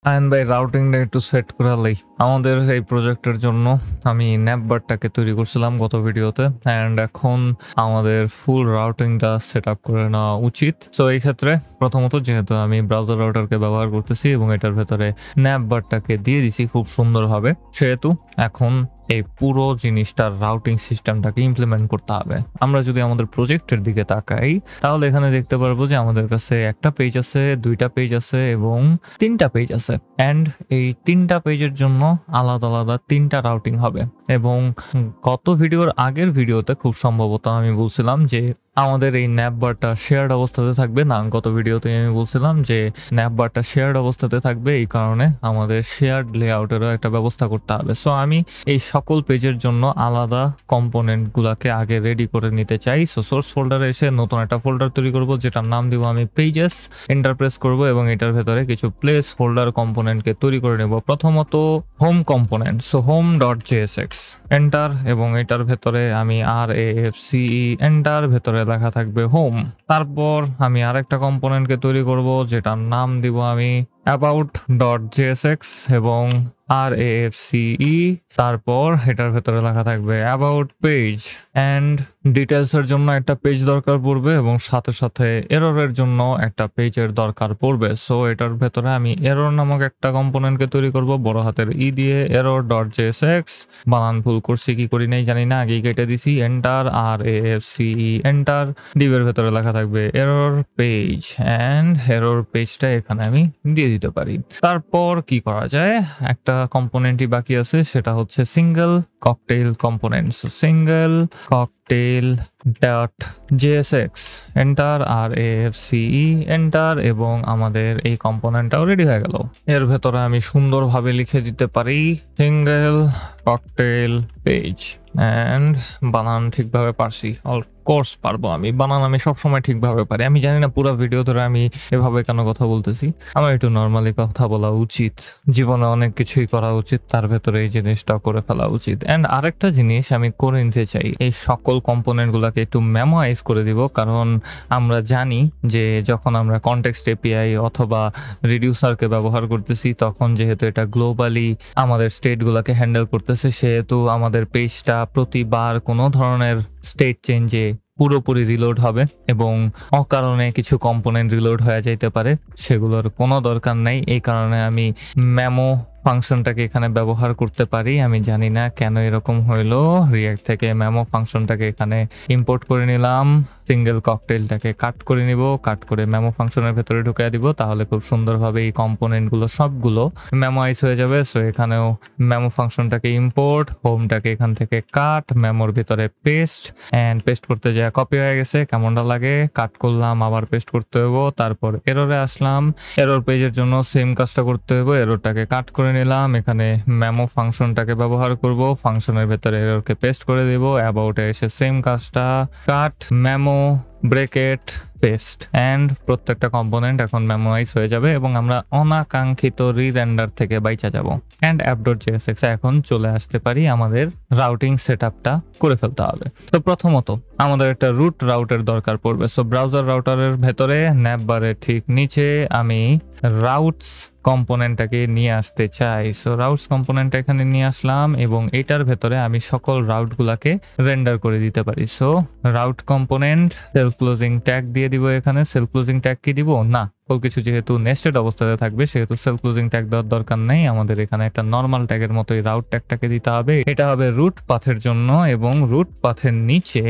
Ion ভাই রাউটিংটা একটু set করে লাই। আমাদের এই প্রজেক্টের জন্য আমি ন্যাপবারটাকে তৈরি করছিলাম গত ভিডিওতে, অ্যান্ড এখন আমাদের ফুল রাউটিংটা সেট আপ করে নেওয়া উচিত। সো এই ক্ষেত্রে প্রথমত যেহেতু আমি ব্রাউজার রাউটারকে ব্যবহার করতেছি এবং এটার ভেতরে ন্যাপবারটাকে দিয়ে দিছি খুব সুন্দরভাবে, সেহেতু এখন এই পুরো জিনিসটার রাউটিং সিস্টেমটাকে ইমপ্লিমেন্ট করতে হবে। আমরা যদি আমাদের প্রজেক্টের দিকে তাকাই তাহলে এখানে দেখতে পারবো যে আমাদের কাছে একটা পেজ আছে, দুইটা পেজ আছে এবং তিনটা পেজ আছে। অ্যান্ড এই তিনটা পেজের জন্য আলাদা আলাদা তিনটা রাউটিং হবে। এবং গত ভিডিওর আগের ভিডিওতে খুব সম্ভবত আমি বলছিলাম যে আমাদের এই ন্যাপবারটা শেয়ার্ড অবস্থাতে থাকবে। না, গত ভিডিওতে আমি বলছিলাম যে ন্যাপবারটা শেয়ার্ড অবস্থাতে থাকবে, এই কারণে আমাদের শেয়ার্ড লেআউটেরও একটা ব্যবস্থা করতে হবে। সো আমি এই সকল পেজের জন্য আলাদা কম্পোনেন্ট গুলাকে আগে রেডি করে নিতে চাই। সো সোর্স ফোল্ডারে এসে নতুন একটা ফোল্ডার তৈরি করব, যেটার নাম দিব আমি পেজেস। এন্টার প্রেস করব এবং এটার ভেতরে কিছু প্লেস হোল্ডার কম্পোনেন্টকে তৈরি করে নেব। প্রথমত home component, so home dot JSX enter, এবং এটার ভেতরে আমি RAFCE এন্টার, ভেতরে লেখা থাকবে হোম। তারপর আমি আরেকটা কম্পোনেন্টকে তৈরি করব যেটার নাম দিব আমি অ্যাবাউট ডট জেএসএক্স এবং RAFCE, তারপর এটার ভেতরে লেখা থাকবে অ্যাবাউট পেজ। অ্যান্ড ডিটেলসের জন্য একটা পেজ দরকার পড়বে এবং সাথে সাথে এররের জন্য একটা পেজের দরকার পড়বে। সো এটার ভেতরে আমি এরর নামক একটা কম্পোনেন্টকে তৈরি করব বড় হাতের ই দিয়ে, এরর ডট জেএসএক্স। বানান ভুল করছি কি করি নাই জানি না, আগেই কেটে দিছি। এন্টার, RAFCE এন্টার, ডিবের ভেতরে লেখা থাকবে এরর পেজ, অ্যান্ড এরর পেজটা এখানে আমি দিয়ে দিতে পারি। তারপর কি করা যায়, একটা কম্পোনেন্টই বাকি আছে, সেটা হচ্ছে single cocktail component. So single cocktail dot JSX enter, RAFCE enter, এবং আমাদের এই কম্পোনেন্টটাও রেডি হয়ে গেল। এর ভেতরে আমি সুন্দরভাবে লিখে দিতে পারি সিঙ্গেল ককটেইল পেজ। অ্যান্ড বানান ঠিকভাবে পারছি, কোর্স পারবো আমি, বানান আমি সবসময় ঠিকভাবে পারি। আমি জানি না পুরো ভিডিও ধরে আমি এভাবে কেন কথা বলতেছি, আমার একটু নর্মালি কথা বলা উচিত। জীবনে অনেক কিছুই করা উচিত, তার ভেতরে এই জিনিসটা করে ফেলা উচিত। এন্ড আরেকটা জিনিস আমি করে নিতে চাই, এই সকল কম্পোনেন্ট গুলাকে একটু মেমোরাইজ করে দিব, কারণ আমরা জানি যে যখন আমরা কনটেক্সট এপিআই অথবা রিডিউসারকে ব্যবহার করতেছি, তখন যেহেতু এটা গ্লোবালি আমাদের স্টেট গুলাকে হ্যান্ডেল করতেছে, সেহেতু আমাদের পেজটা প্রতিবার কোনো ধরনের স্টেট চেঞ্জে পুরোপুরি রিলোড হবে এবং অকারণে কিছু কম্পোনেন্ট রিলোড হয়ে যাইতে পারে, সেগুলোর কোনো দরকার নাই। এই কারণে আমি মেমো ফাংশনটাকে এখানে ব্যবহার করতে পারি। আমি জানি না কেন এরকম হইলো, রিয়াক্ট থেকে মেমো ফাংশনটাকে এখানে ইম্পোর্ট করে নিলাম। সিঙ্গেল ককটেইলটাকে কাট করে নিব, কাট করে মেমো ফাংশনের ভেতরে ঢুকিয়ে দিব, তাহলে খুব সুন্দরভাবে এই কম্পোনেন্টগুলো সবগুলো মেমোরাইজ হয়ে যাবে। সো এখানেও মেমো ফাংশনটাকে ইম্পোর্ট, হোমটাকে এখান থেকে কাট, মেমোর ভিতরে পেস্ট, অ্যান্ড পেস্ট করতে যায় কপি হয়ে গেছে, কেমনটা লাগে, কাট করলাম, আবার পেস্ট করতে হইব। তারপর এররে আসলাম, এরর পেজের জন্য সেম কাজটা করতে হইব, এররটাকে কাট করে নিলাম, এখানে মেমো ফাংশনটাকে ব্যবহার করব, ফাংশনের ভেতরে এররকে পেস্ট করে দেব, অ্যাবাউটে এসে সেম কাজটা, কাট মেমো ব্রেকেট পেস্ট, অ্যান্ড প্রত্যেকটা কম্পোনেন্ট এখন মেমোরাইজ হয়ে যাবে এবং আমরা অনাকাঙ্ক্ষিত রিরেন্ডার থেকে বাইচা যাব। অ্যান্ড app.jsx এখন চলে আসতে পারি, আমাদের রাউটিং সেটআপটা করে ফেলতে হবে। তো প্রথমত আমাদের একটা রুট রাউটের দরকার পড়বে। সো ব্রাউজার রাউটারের ভেতরে ন্যাপবারের ঠিক নিচে আমি রাউটস কম্পোনেন্টটাকে নিয়ে আসতে চাই। সো রাউটস কম্পোনেন্টটা এখানে নিয়ে আসলাম এবং এটার ভেতরে আমি সকল রাউটগুলাকে রেন্ডার করে দিতে পারি। So route component self closing tag দিয়ে দিব। এখানে সেলফ ক্লোজিং ট্যাগ কি দিব না, কিছু যেহেতু নেস্টেড অবস্থাতে থাকবে সেহেতু সেলফ ক্লোজিং ট্যাগ দেওয়ার দরকার নেই, আমাদের এখানে একটা নর্মাল ট্যাগের মতোই রাউট ট্যাগটাকে দিতে হবে। এটা হবে রুট পাথের জন্য এবং রুট পাথের নিচে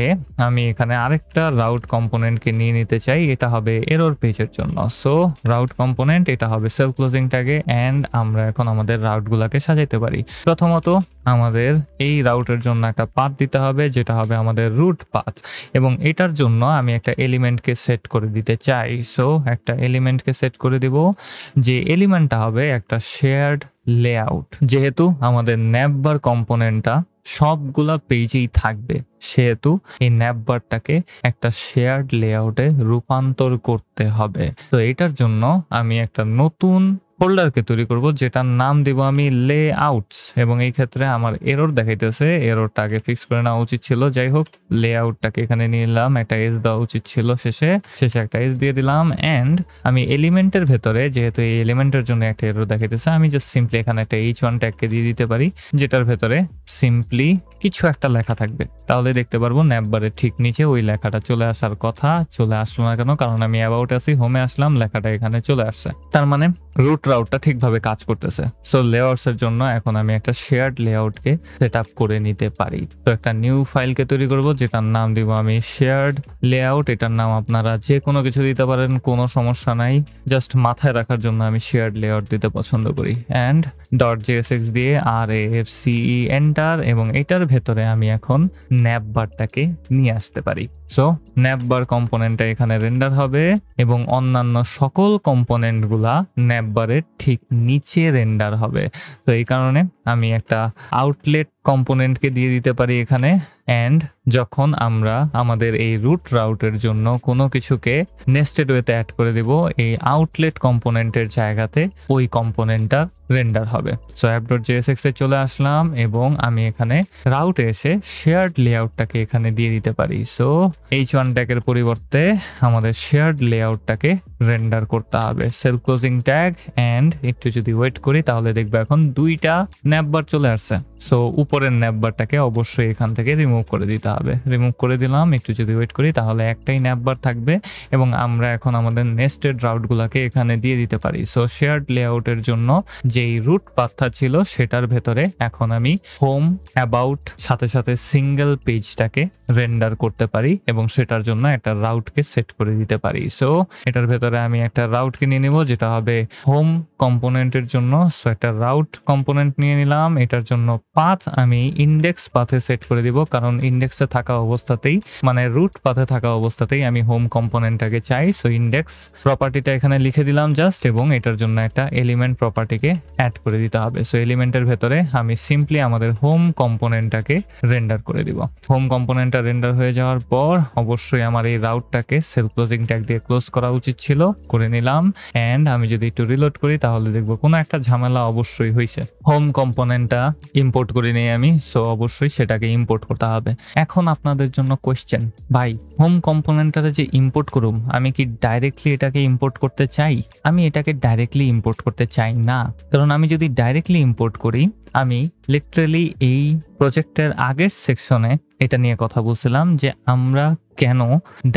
আমি এখানে আরেকটা রাউট কম্পোনেন্টকে নিয়ে নিতে চাই, এটা হবে এরর পেজের জন্য। সো রাউট কম্পোনেন্ট এটা হবে সেলফ ক্লোজিং ট্যাগে, এন্ড আমরা এখন আমাদের রাউটগুলোকে সাজাইতে পারি। প্রথমত আমাদের এই রাউটের জন্য একটা পাথ দিতে হবে, যেটা হবে আমাদের রুট পাথ, এবং এটার জন্য আমি একটা এলিমেন্টকে সেট করে দিতে চাই। সো একটা এলিমেন্টকে সেট করে দিব, যে এলিমেন্টটা হবে একটা শেয়ার্ড লেআউট। যেহেতু আমাদের ন্যাপবার কম্পোনেন্টটা সবগুলা পেজেই থাকবে, সেহেতু এই ন্যাপবারটাকে একটা শেয়ার্ড লেআউটে রূপান্তর করতে হবে। তো এটার জন্য আমি একটা নতুন ফোল্ডারকে তৈরি করব, যেটার নাম দিব আমি লেআউটস। এবং এই ক্ষেত্রে আমার এরর দেখাইতেছে, এররটা আগে ফিক্স করে নেওয়া উচিত ছিল। যাই হোক, লেআউটটাকে এখানে নিয়ে নিলাম, একটা এজ দেওয়া উচিত ছিল শেষে একটা এজ দিয়ে দিলাম। এন্ড আমি এলিমেন্টের ভেতরে, যেহেতু এই এলিমেন্টের জন্য একটা এরর দেখাইতেছে, আমি জাস্ট সিম্পলি এখানে একটা h1 ট্যাগকে দিয়ে দিতে পারি, যেটার ভেতরে সিম্পলি কিছু একটা লেখা থাকবে। তাহলে দেখতে পারবো ন্যাপবারের ঠিক নিচে ওই লেখাটা চলে আসার কথা, চলে আসলো না কেন? কারণ আমি অ্যাবাউট আছি, হোমে আসলাম, লেখাটা এখানে চলে আসছে। তার মানে রুট রাউটটা ঠিকভাবে কাজ করতেছে। সো লেআউটস এর জন্য এখন আমি একটা শেয়ার্ড লেআউটকে সেট আপ করে নিতে পারি। তো একটা নিউ ফাইলকে তৈরি করব, যেটার নাম দিব আমি শেয়ার্ড লেআউট। এটার নাম আপনারা যে কোনো কিছু দিতে পারেন, কোনো সমস্যা নাই। জাস্ট মাথায় রাখার জন্য আমি শেয়ার্ড লেআউট দিতে পছন্দ করি। অ্যান্ড .jsx দিয়ে RAFCE এন্টার, এবং এটার ভেতরে আমি এখন ন্যাপবারটাকে নিয়ে আসতে পারি। সো ন্যাপবার কম্পোনেন্টটা এখানে রেন্ডার হবে এবং অন্যান্য সকল কম্পোনেন্ট গুলা ন্যাপবারের ঠিক নিচে রেন্ডার হবে। তো এই কারণে আমি একটা আউটলেট কম্পোনেন্টকে দিয়ে দিতে পারি এখানে। অ্যান্ড যখন আমরা আমাদের এই রুট রাউটের জন্য কোনো কিছুকে নেস্টেড ওয়েতে অ্যাড করে দিব, এই আউটলেট কম্পোনেন্টের জায়গাতে ওই কম্পোনেন্টটা রেন্ডার হবে। সো app.jsx এ চলে আসলাম এবং আমি এখানে রাউটে এসে শেয়ার্ড লেআউটটাকে এখানে দিয়ে দিতে পারি। সো h1 ট্যাগের পরিবর্তে আমাদের শেয়ার্ড লেআউটটাকে রেন্ডার করতে হবে। Self closing tag. অ্যান্ড একটু যদি ওয়েট করি তাহলে দেখবো এখন দুইটা ন্যাপবার চলে আসছে। সো উপরের ন্যাপবারটাকে অবশ্যই এখান থেকে রিমুভ করে দিতে হবে। রিমুভ করে দিলাম। একটু যদি ওয়েট করি তাহলে একটাই ন্যাপবার থাকবে এবং আমরা এখন আমাদের নেস্টেড রাউটগুলোকে এখানে দিয়ে দিতে পারি। সো শেয়ার্ড লেআউটের জন্য যেই রুট পাথটা ছিল সেটার ভেতরে এখন আমি হোম, অ্যাবাউট সাথে সাথে সিঙ্গেল পেজটাকে রেন্ডার করতে পারি এবং সেটার জন্য একটা রাউটকে সেট করে দিতে পারি। সো এটার ভেতরে আমি একটা রাউটকে নিয়ে নিব, যেটা হবে হোম কম্পোনেন্টের জন্য। সো একটা রাউট কম্পোনেন্ট নিয়ে নিলাম। এটার জন্য পাথ আমি ইন্ডেক্স পাথে সেট করে দিব, কারণ ইন্ডেক্সে থাকা অবস্থাতেই, মানে রুট পাথে থাকা অবস্থাতেই আমি হোম কম্পোনেন্টটাকে চাই। সো ইন্ডেক্স প্রপার্টিটা এখানে লিখে দিলাম জাস্ট, এবং এটার জন্য একটা এলিমেন্ট প্রপার্টিকে অ্যাড করে দিতে হবে। সো এলিমেন্টের ভেতরে আমি সিম্পলি আমাদের হোম কম্পোনেন্টটাকে রেন্ডার করে দিব। হোম কম্পোনেন্টটা রেন্ডার হয়ে যাওয়ার পর অবশ্যই আমার এই রাউটটাকে সেলফ ক্লোজিং ট্যাগ দিয়ে ক্লোজ করা উচিত ছিল, করে নিলাম। এন্ড আমি যদি একটু রিলোড করি তাহলে দেখবো কোনো একটা ঝামেলা অবশ্যই হয়েছে। হোম কম্পোনেন্টটা ইম্পোর্ট করে নিই আমি, সো অবশ্যই সেটাকে ইম্পোর্ট করতে হবে। এখন আপনাদের জন্য কোয়েশ্চেন, ভাই হোম কম্পোনেন্টটা যে ইম্পোর্ট করুম, আমি কি ডাইরেক্টলি এটাকে ইম্পোর্ট করতে চাই? আমি এটাকে ডাইরেক্টলি ইম্পোর্ট করতে চাই না, কারণ আমি যদি ডাইরেক্টলি ইম্পোর্ট করি, আমি লিটারালি এই প্রজেক্টের আগের সেকশনে এটা নিয়ে কথা বলছিলাম যে আমরা কেন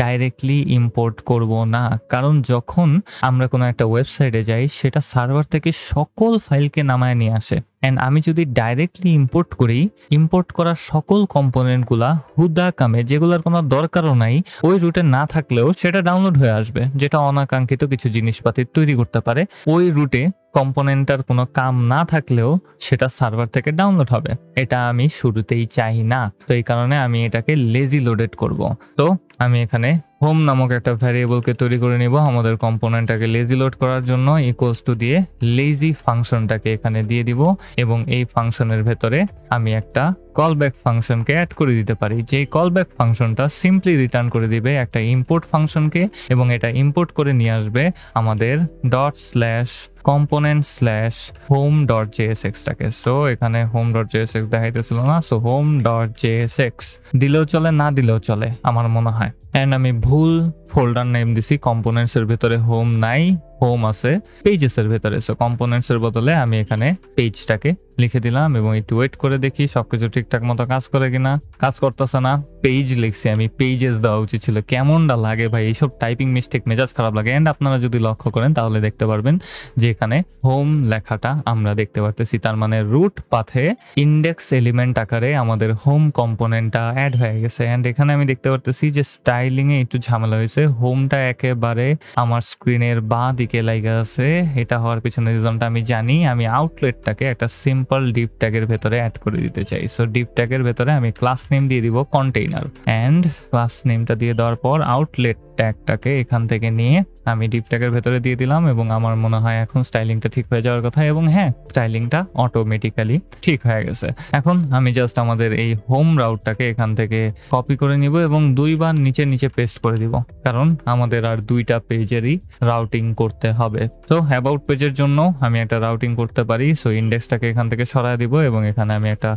ডাইরেক্টলি ইম্পোর্ট করব না। কারণ যখন আমরা কোনো একটা ওয়েবসাইটে যাই, সেটা সার্ভার থেকে সকল ফাইলকে নামায় নিয়ে আসে। অ্যান্ড আমি যদি ডাইরেক্টলি ইম্পোর্ট করি, ইম্পোর্ট করা সকল কম্পোনেন্টগুলা হুদা কামে, যেগুলোর কোনো দরকারও নাই, ওই রুটে না থাকলেও সেটা ডাউনলোড হয়ে আসবে, যেটা অনাকাঙ্ক্ষিত কিছু জিনিসপাতি তৈরি করতে পারে। ওই রুটে কম্পোনেন্টটার কোনো কাম না থাকলেও সেটা সার্ভার থেকে ডাউনলোড হবে। এটা আমি শুরুতেই চাই না। তো এই কারণে আমি এটাকে লেজি লোডেড করব। তো আমি এখানে হোম নামক একটা ভ্যারিয়েবলকে তৈরি করে নিব আমাদের কম্পোনেন্টটাকে লেজি লোড করার জন্য। ইকুয়ালস টু দিয়ে লেজি ফাংশনটাকে এখানে দিয়ে দিব এবং এই ফাংশনের ভেতরে আমি একটা কলব্যাক ফাংশনকে অ্যাড করে দিতে পারি, যে কলব্যাক ফাংশনটা সিম্পলি রিটার্ন করে দিবে একটা ইম্পোর্ট ফাংশনকে, এবং এটা ইম্পোর্ট করে নিয়ে আসবে আমাদের ./component/home.jsx টাকে। সো এখানে home.jsx দেখাইতেছিল না, সো home.jsx দিলেও চলে, না দিলেও চলে আমার মনে হয়। এন্ড আমি ভুল ফোল্ডার নেম দিছি, কম্পোনেন্টস এর ভিতরে হোম নাই, হোম আছে পেজেস এর ভেতরে। সো কম্পোনেন্টস এর বদলে আমি এখানে পেজটাকে লিখে দিলাম এবং একটু ওয়েট করে দেখি সবকিছু ঠিকঠাক মতো কাজ করে কিনা। কাজ করতেছে না, পেজ লিখছি আমি, পেজেস দেওয়া উচিত ছিল। কেমনটা লাগে ভাই এইসব টাইপিং মিস্টেক, মেজাজ খারাপ লাগে। এন্ড আপনারা যদি লক্ষ্য করেন তাহলে দেখতে পারবেন যে এখানে হোম লেখাটা আমরা দেখতে পারতেছি, তার মানে রুট পাথে ইন্ডেক্স এলিমেন্ট আকারে আমাদের হোম কম্পোনেন্টটা অ্যাড হয়ে গেছে। এন্ড এখানে আমি দেখতে পারতেছি যে স্টাইলিং এ একটু ঝামেলা হয়েছে, হোমটা একেবারে আমার স্ক্রিনের বাঁ দিকে লাগা আছে। এটা হওয়ার পিছনে রিজনটা আমি জানি। আমি আউটলেটটাকে একটা সিম্পল ডিভ ট্যাগের ভেতরে অ্যাড করে দিতে চাই। সো ডিভ ট্যাগের ভেতরে আমি ক্লাস নেম দিয়ে দিব কন্টেইনার, এন্ড ক্লাস নেমটা দিয়ে দেওয়ার পর আউটলেট ট্যাগটাকে এখান থেকে নিয়ে আমি ডিপ ট্যাগের ভেতরে দিয়ে দিলাম এবং আমার মনে হয় এখন স্টাইলিংটা ঠিক হয়ে যাওয়ার কথা। এবং হ্যাঁ, স্টাইলিংটা অটোমেটিক্যালি ঠিক হয়ে গেছে। এখন আমি জাস্ট আমাদের এই হোম রাউটটাকে এখান থেকে কপি করে নিব এবং 2বার নিচে নিচে পেস্ট করে দিব, কারণ আমাদের আর 2টা পেজেরই রাউটিং করতে হবে। তো অ্যাবাউট পেজের জন্য আমি একটা রাউটিং করতে পারি। সো ইন্ডেক্সটাকে এখান থেকে সরায় দিব এবং এখানে আমি একটা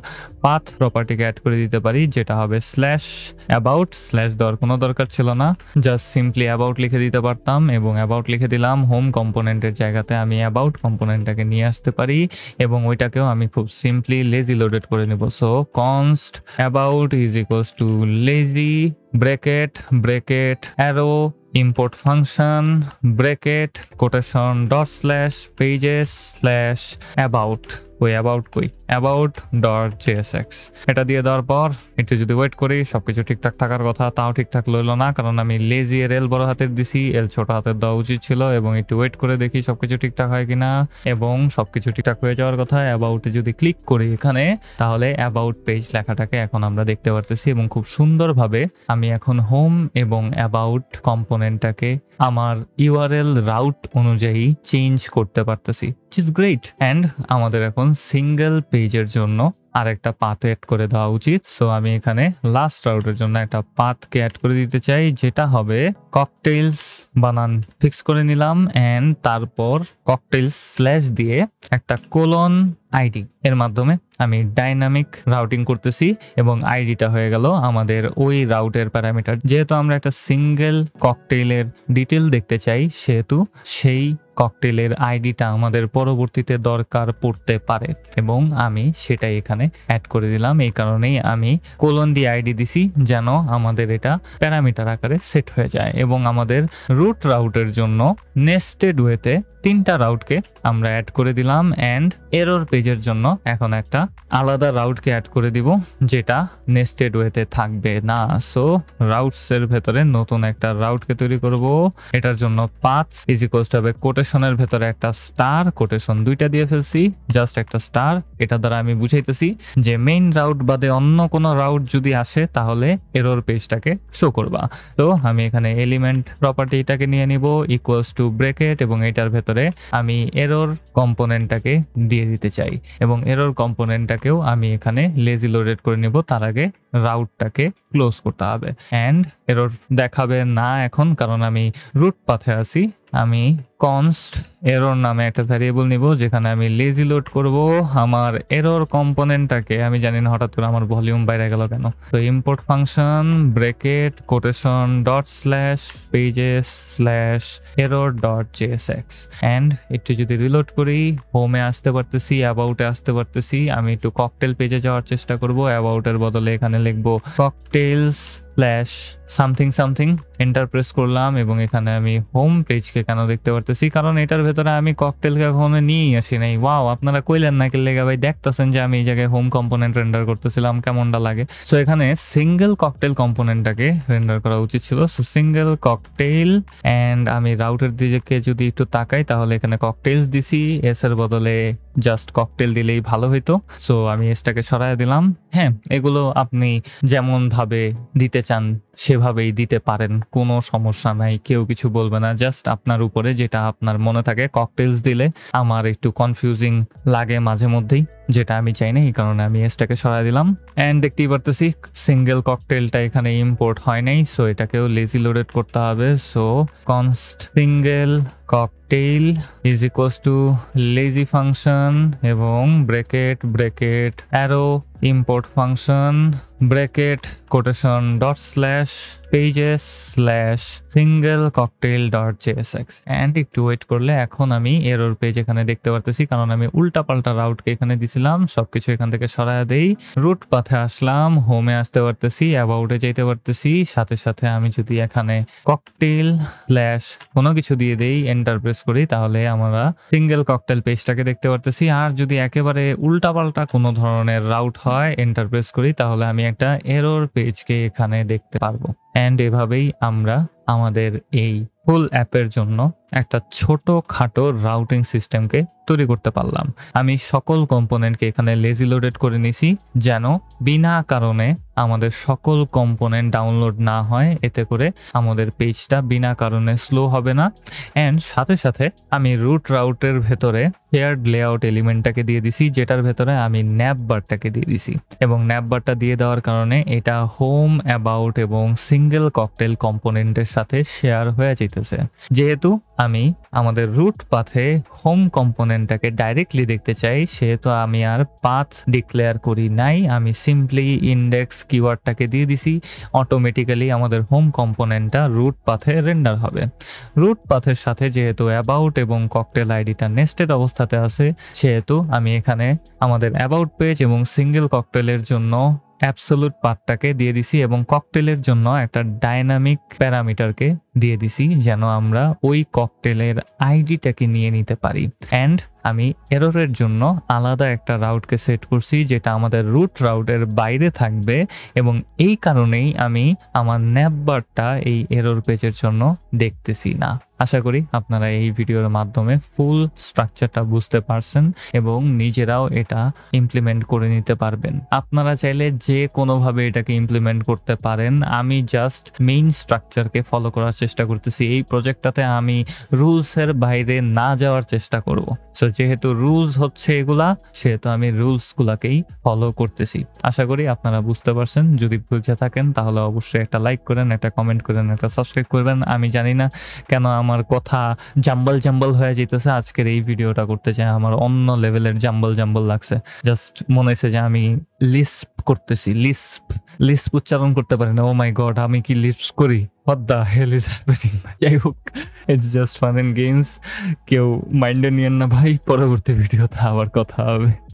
পাথ প্রপার্টিকে অ্যাড করে দিতে পারি, যেটা হবে /about। স্ল্যাশ দেওয়ার কোনো দরকার ছিল না, জাস্ট সিম্পলি অ্যাবাউট লিখে দিতে পারতাম এবং অ্যাবাউট লিখে দিলাম। হোম কম্পোনেন্টের জায়গাতে আমি অ্যাবাউট কম্পোনেন্টটাকে নিয়ে আসতে পারি এবং ওইটাকেও আমি খুব সিম্পলি লেজি লোডেড করে নেব। So const about is equals to lazy bracket bracket arrow import function bracket quotation dot slash pages slash about. ওই অ্যাবাউট কই, অ্যাবাউট ডট JSX। এটা দিয়ে দেওয়ার পর একটু যদি ওয়েট করি, সবকিছু ঠিকঠাক থাকার কথা, তাও ঠিকঠাক লইল না, কারণ আমি লেজি এর এল বড় হাতের দিছি, এল ছোট হাতের দেওয়া উচিত ছিল। এবং একটু ওয়েট করে দেখি সবকিছু ঠিকঠাক হয় কিনা, এবং সবকিছু ঠিকঠাক হয়ে যাওয়ার কথা। অ্যাবাউটে যদি ক্লিক করি এখানে, তাহলে অ্যাবাউট পেজ লেখাটাকে এখন আমরা দেখতে পারতেছি এবং খুব সুন্দরভাবে আমি এখন হোম এবং অ্যাবাউট কম্পোনেন্টটাকে আমার ইউআরএল রাউট অনুযায়ী চেঞ্জ করতে পারতেছি, which is great। অ্যান্ড আমাদের এখন সিঙ্গেল পেজের জন্য আরেকটা পাথ অ্যাড করে দেওয়া উচিত। সো আমি এখানে লাস্ট রাউটের জন্য একটা পাথকে অ্যাড করে দিতে চাই, যেটা হবে ককটেইলস। বানান ফিক্স করে নিলাম অ্যান্ড তারপর ককটেইলস স্ল্যাশ দিয়ে একটা কোলন আইডি এর মাধ্যমে আমি ডাইনামিক রাউটিং করতেছি এবং আইডিটা হয়ে গেল আমাদের ওই রাউটের প্যারামিটার। যেহেতু আমরা একটা সিঙ্গেল ককটেইলের ডিটেল দেখতে চাই, সেহেতু সেই ককটেইলের আইডিটা আমাদের পরবর্তীতে দরকার পড়তে পারে এবং আমি সেটাই এখানে অ্যাড করে দিলাম। এই কারণেই আমি কোলন দিয়ে আইডি দিছি, যেন আমাদের এটা প্যারামিটার আকারে সেট হয়ে যায়। এবং আমাদের রুট রাউটের জন্য নেস্টেড ওয়েতে 3টা রাউটকে আমরা অ্যাড করে দিলাম অ্যান্ড এরর পেজের জন্য এখন একটা আলাদা রাউটকে অ্যাড করে দিব, যেটা নেস্টেড ওয়েতে থাকবে না। সো রাউটস এর ভেতরে নতুন একটা রাউটকে তৈরি করব। এটার জন্য পাথ ইজ ইকুয়ালস টু হবে কোটেশনের ভেতরে একটা স্টার, কোটেশন 2টা দিয়ে ফেলছি, জাস্ট একটা স্টার। এটা দ্বারা আমি বুঝাইতেছি যে মেইন রাউট বাদে অন্য কোনো রাউট যদি আসে তাহলে এরর পেজটাকে শো করবা। তো আমি এখানে এলিমেন্ট প্রপার্টিটাকে নিয়ে নিব ইকুয়ালস টু ব্রেকেট এবং এটার ভেতরে আমি এরর কম্পোনেন্টটাকে দিয়ে দিতে চাই এবং এরর কম্পোনেন্টটাকেও আমি এখানে লেজি লোডেড করে নিব। তার আগে রাউটটাকে ক্লোজ করতে হবে অ্যান্ড এরর দেখাবে না এখন, কারণ আমি রুট পাথে আছি। আমি কনস্ট এরর নামে একটা ভ্যারিয়েবল নিব, যেখানে আমি লেজি লোড করব আমার এরর কম্পোনেন্টটাকে। আমি জানি না হঠাৎ করে আমার ভলিউম বাইরে গেল কেন। তো import function bracket quotation dot slash pages slash error dot JSX and একটু যদি রিলোড করি, হোমে আসতে পারতেছি, অ্যাবাউটে আসতে পারতেছি। আমি একটু ককটেল পেজে যাওয়ার চেষ্টা করব, অ্যাবাউটের বদলে এখানে লিখবো cocktails slash something something, enter press করলাম এবং এখানে আমি হোম পেজকে কেন দেখতে পারতেছি, কারণ এটার ভেতরে আমি ককটেলকে কখনো নিয়েই আসি নাই। ওয়াও, আপনারা কইলেন না কি লেগে ভাই, দেখতেছেন যে আমি এই জায়গায় হোম কম্পোনেন্ট রেন্ডার করতেছিলাম, কেমনটা লাগে। সো এখানে সিঙ্গেল ককটেল কম্পোনেন্টটাকে রেন্ডার করা উচিত ছিল। সো সিঙ্গেল ককটেল অ্যান্ড আমি রাউটের দিকে যদি একটু তাকাই, তাহলে এখানে ককটেলস দিছি, এস এর বদলে জাস্ট ককটেল দিলেই ভালো হইতো। সো আমি এসটাকে সরাই দিলাম। হ্যাঁ, এগুলো আপনি যেমন ভাবে দিতে চান সেভাবেই দিতে পারেন, কোনো সমস্যা নাই, কেউ কিছু বলবে না। জাস্ট আপনার উপরে যেটা আপনার মনে থাকে। ককটেলস দিলে আমার একটু কনফিউজিং লাগে মাঝে মধ্যেই, যেটা আমি চাই না, এই কারণে আমি এসটাকে সরাই দিলাম। অ্যান্ড দেখতেই পারতেছি সিঙ্গেল ককটেলটা এখানে ইম্পোর্ট হয় নাই, সো এটাকেও লেজি লোডেড করতে হবে। So const single cocktail is equals to lazy function এবং bracket bracket arrow import function bracket quotation dot slash pages slash single cocktail dot JSX and একটু ওয়েট করলে এখন আমি এরর পেজ এখানে দেখতে পারতেছি, কারণ আমি উল্টা পাল্টা রাউটকে এখানে দিছিলাম। সবকিছু এখান থেকে সরায় দেই, রুট পাথে আসলাম, হোমে আসতে পারতেছি, অ্যাবাউটে যেতে পারতেছি। সাথে সাথে আমি যদি এখানে ককটেইল স্ল্যাশ কোনো কিছু দিয়ে দেই, এন্টার প্রেস করি, তাহলে আমরা সিঙ্গেল ককটেল পেজটাকে দেখতে পারতেছি। আর যদি একেবারে উল্টা পাল্টা কোনো ধরনের রাউট হয়, এন্টার প্রেস করি, তাহলে আমি একটা এরর পেজকে এখানে দেখতে পারবো। অ্যান্ড এভাবেই আমরা আমাদের এই ফুল অ্যাপের জন্য একটা ছোটখাটো রাউটিং সিস্টেমকে তৈরি করতে পারলাম। আমি সকল কম্পোনেন্টকে এখানে লেজি লোডেড করে নিছি, যেন বিনা কারণে আমাদের সকল কম্পোনেন্ট ডাউনলোড না হয়। এতে করে আমাদের পেজটা বিনা কারণে স্লো হবে না। অ্যান্ড সাথে সাথে আমি রুট রাউটের ভেতরে শেয়ার্ড লেআউট এলিমেন্টটাকে দিয়ে দিছি, যেটার ভেতরে আমি ন্যাপ বারটাকে দিয়ে দিছি। এবং ন্যাপ বারটা দিয়ে দেওয়ার কারণে এটা হোম, অ্যাবাউট এবং সিঙ্গেল ককটেল কম্পোনেন্টের সাথে শেয়ার হয়ে যেতেছে। যেহেতু আমি আমাদের রুট পাথে হোম কম্পোনেন্টটাকে ডাইরেক্টলি দেখতে চাই, সেহেতু আমি আর পাথ ডিক্লেয়ার করি নাই, আমি সিম্পলি ইন্ডেক্স কিওয়ার্ডটাকে দিয়ে দিছি। অটোমেটিক্যালি আমাদের হোম কম্পোনেন্টটা রুট পাথে রেন্ডার হবে। রুট পাথের সাথে যেহেতু অ্যাবাউট এবং ককটেল আইডিটা নেস্টেড অবস্থাতে আছে, সেহেতু আমি এখানে আমাদের অ্যাবাউট পেজ এবং সিঙ্গেল ককটেলের জন্য অ্যাবসোলুট পাথটাকে দিয়ে দিছি এবং ককটেলের জন্য একটা ডাইনামিক প্যারামিটারকে দিয়ে দিছি, যেন আমরা ওই ককটেলের আইডিটাকে নিয়ে নিতে পারি। অ্যান্ড আমি এররের জন্য আলাদা একটা রাউটকে সেট করছি, যেটা আমাদের রুট রাউটের বাইরে থাকবে। এবং এই কারণেই আমি আমার ন্যাপবারটা এই এরর পেজের জন্য দেখতেছি না। আশা করি আপনারা এই ভিডিওর মাধ্যমে ফুল স্ট্রাকচারটা বুঝতে পারছেন এবং নিজেরাও এটা ইমপ্লিমেন্ট করে নিতে পারবেন। আপনারা চাইলে যে কোনোভাবে এটাকে ইমপ্লিমেন্ট করতে পারেন। আমি জাস্ট মেইন স্ট্রাকচারকে ফলো করার চেষ্টা করতেছি। এই প্রজেক্টটাতে আমি রুলসের বাইরে না যাওয়ার চেষ্টা করব। সো যেহেতু রুলস হচ্ছে এগুলা, সেহেতু আমি রুলসগুলাকেই ফলো করতেছি। আশা করি আপনারা বুঝতে পারছেন। যদি বুঝে থাকেন তাহলে অবশ্যই একটা লাইক করেন, একটা কমেন্ট করেন, একটা সাবস্ক্রাইব করবেন। আমি জানি না কেন আমার কথা জাম্বল হয়ে যেতেছে। আজকের এই ভিডিওটা করতে চাই আমার অন্য লেভেলের জাম্বল লাগছে। জাস্ট মনে হয়েছে যে আমি লিস্প করতেছি। লিস্প উচ্চারণ করতে পারি না। ও মাই গড, আমি কি লিস্প করি? What the hell is happening? যাই হোক, it's just fun and games. কেউ মাইন্ডে নিয়েন না ভাই, পরবর্তী ভিডিওতে আবার কথা হবে।